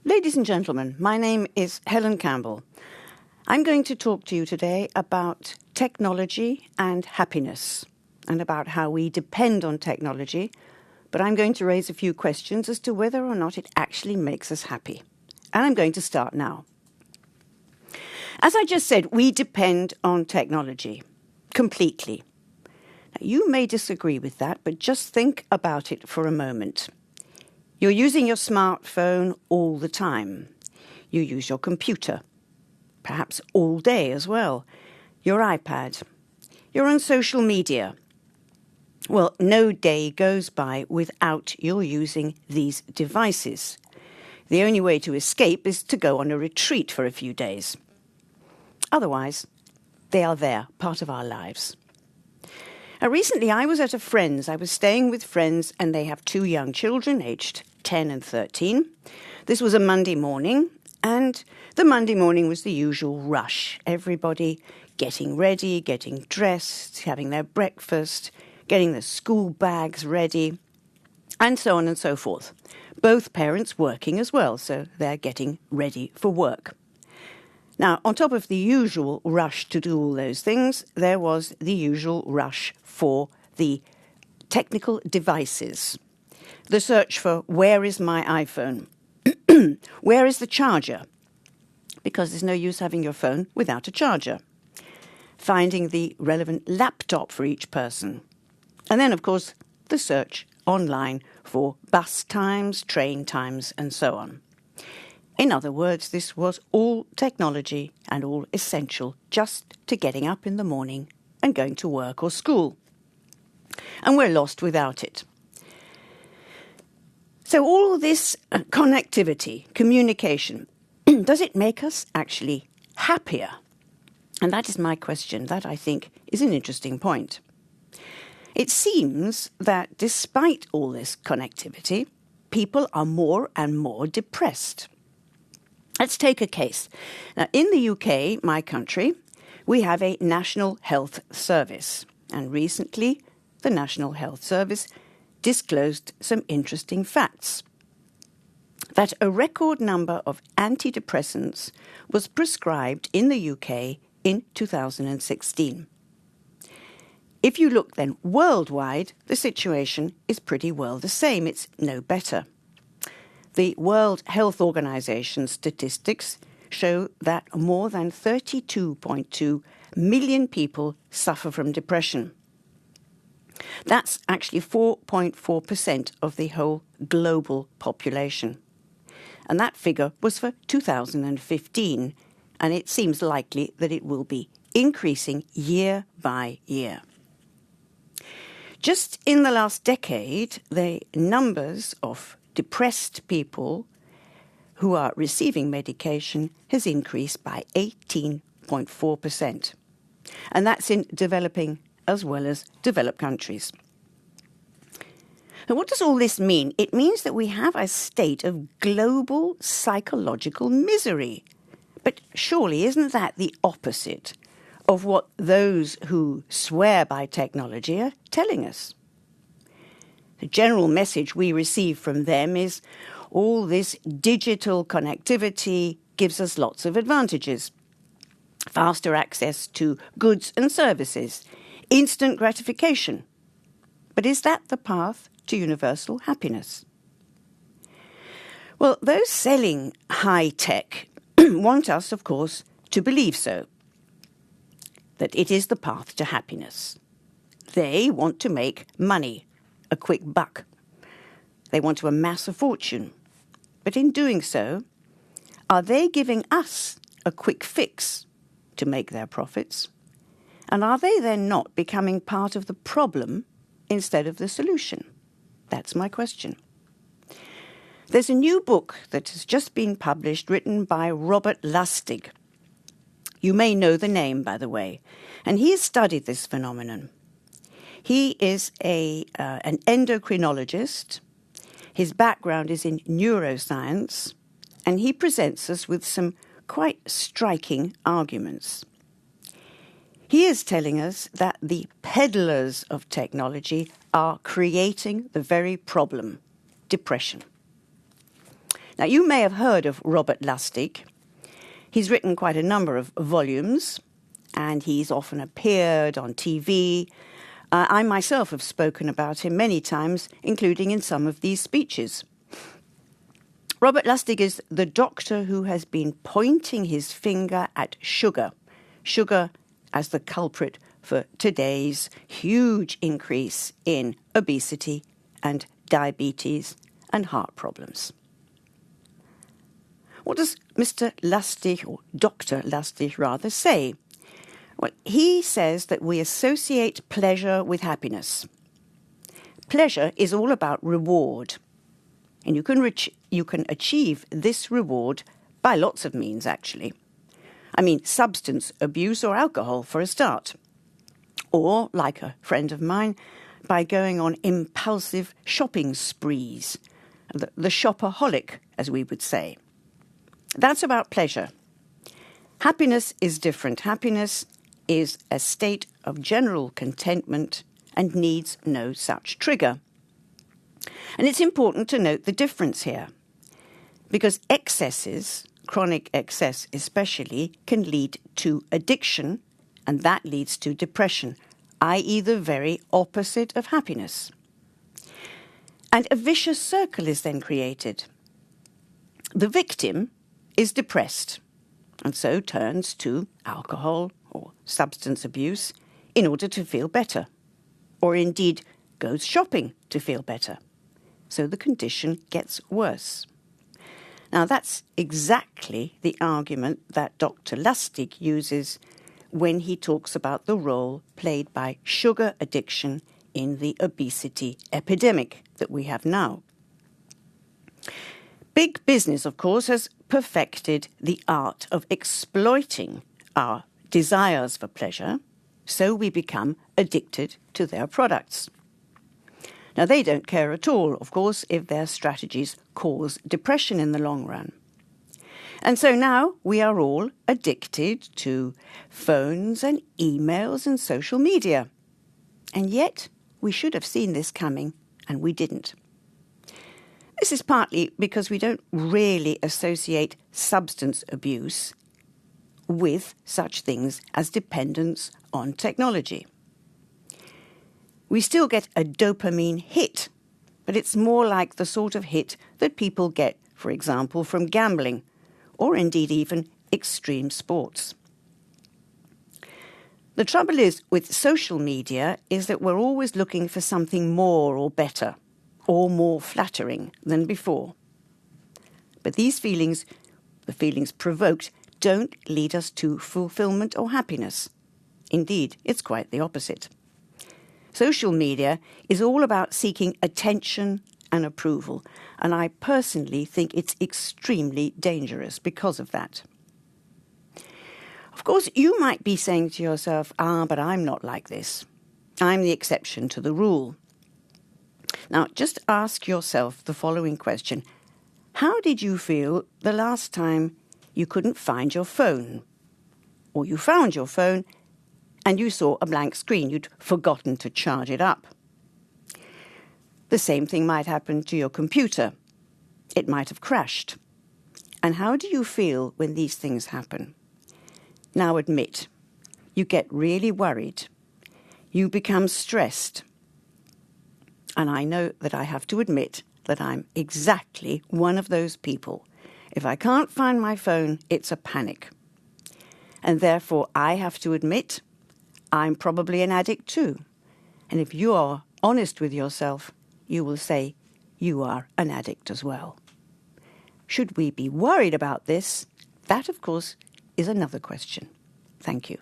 Ladies and gentlemen, my name is Helen Campbell. I'm going to talk to you today about technology and happiness and about how we depend on technology, but I'm going to raise a few questions as to whether or not it actually makes us happy. And I'm going to start now. As I just said, we depend on technology completely. Now, you may disagree with that, but just think about it for a moment. You're using your smartphone all the time. You use your computer, perhaps all day as well, your iPad. You're on social media. Well, no day goes by without your using these devices. The only way to escape is to go on a retreat for a few days. Otherwise, they are there, part of our lives. Recently, I was at a friend's. I was staying with friends, and they have two young children, aged 10 and 13. This was a Monday morning, and the Monday morning was the usual rush. Everybody getting ready, getting dressed, having their breakfast, getting the school bags ready, and so on and so forth. Both parents working as well, so they're getting ready for work. Now, on top of the usual rush to do all those things, there was the usual rush for the technical devices. The search for where is my iPhone? Where is the charger? Because there's no use having your phone without a charger. Finding the relevant laptop for each person. And then, of course, the search online for bus times, train times, and so on. In other words, this was all technology and all essential just to getting up in the morning and going to work or school. And we're lost without it. So all this connectivity, communication, does it make us actually happier? And that is my question. That, I think, is an interesting point. It seems that despite all this connectivity, people are more and more depressed. Let's take a case. Now, in the UK, my country, we have a National Health Service. And recently, the National Health Service disclosed some interesting facts. That a record number of antidepressants was prescribed in the UK in 2016. If you look then worldwide, the situation is pretty well the same. It's no better. The World Health Organization statistics show that more than 32.2 million people suffer from depression. That's actually 4.4% of the whole global population. And that figure was for 2015, and it seems likely that it will be increasing year by year. Just in the last decade, the numbers of depressed people who are receiving medication has increased by 18.4%. And that's in developing as well as developed countries. Now, what does all this mean? It means that we have a state of global psychological misery. But surely isn't that the opposite of what those who swear by technology are telling us? The general message we receive from them is all this digital connectivity gives us lots of advantages. Faster access to goods and services, instant gratification. But is that the path to universal happiness? Well, those selling high tech want us, of course, to believe so, that it is the path to happiness. They want to make money, a quick buck. They want to amass a fortune. But in doing so, are they giving us a quick fix to make their profits? And are they then not becoming part of the problem instead of the solution? That's my question. There's a new book that has just been published, written by Robert Lustig. You may know the name, by the way. And he has studied this phenomenon. He is an endocrinologist. His background is in neuroscience, and he presents us with some quite striking arguments. He is telling us that the peddlers of technology are creating the very problem, depression. Now, you may have heard of Robert Lustig. He's written quite a number of volumes, and he's often appeared on TV. I myself have spoken about him many times, including in some of these speeches. Robert Lustig is the doctor who has been pointing his finger at sugar as the culprit for today's huge increase in obesity and diabetes and heart problems. What does Mr. Lustig, or Dr. Lustig rather, say? Well, he says that we associate pleasure with happiness. Pleasure is all about reward, and you can achieve this reward by lots of means, actually. I mean, substance abuse or alcohol, for a start. Or, like a friend of mine, by going on impulsive shopping sprees, the shopaholic, as we would say. That's about pleasure. Happiness is different. Happiness is a state of general contentment and needs no such trigger. And it's important to note the difference here, because excesses, chronic excess especially, can lead to addiction, and that leads to depression, i.e. the very opposite of happiness. And a vicious circle is then created. The victim is depressed, and so turns to alcohol or substance abuse in order to feel better, or indeed goes shopping to feel better. So the condition gets worse. Now that's exactly the argument that Dr. Lustig uses when he talks about the role played by sugar addiction in the obesity epidemic that we have now. Big business, of course, has perfected the art of exploiting our desires for pleasure, so we become addicted to their products. Now, they don't care at all, of course, if their strategies cause depression in the long run. And so now we are all addicted to phones and emails and social media. And yet we should have seen this coming, and we didn't. This is partly because we don't really associate substance abuse with such things as dependence on technology. We still get a dopamine hit, but it's more like the sort of hit that people get, for example, from gambling, or indeed even extreme sports. The trouble is with social media is that we're always looking for something more or better, or more flattering than before. But these feelings, the feelings provoked, don't lead us to fulfillment or happiness. Indeed, it's quite the opposite. Social media is all about seeking attention and approval, and I personally think it's extremely dangerous because of that. Of course, you might be saying to yourself, but I'm not like this. I'm the exception to the rule. Now, just ask yourself the following question. How did you feel the last time you couldn't find your phone? Or you found your phone and you saw a blank screen. You'd forgotten to charge it up. The same thing might happen to your computer. It might have crashed. And how do you feel when these things happen? Now admit, you get really worried. You become stressed. And I know that I have to admit that I'm exactly one of those people. If I can't find my phone, it's a panic. And therefore, I have to admit, I'm probably an addict too. And if you are honest with yourself, you will say you are an addict as well. Should we be worried about this? That, of course, is another question. Thank you.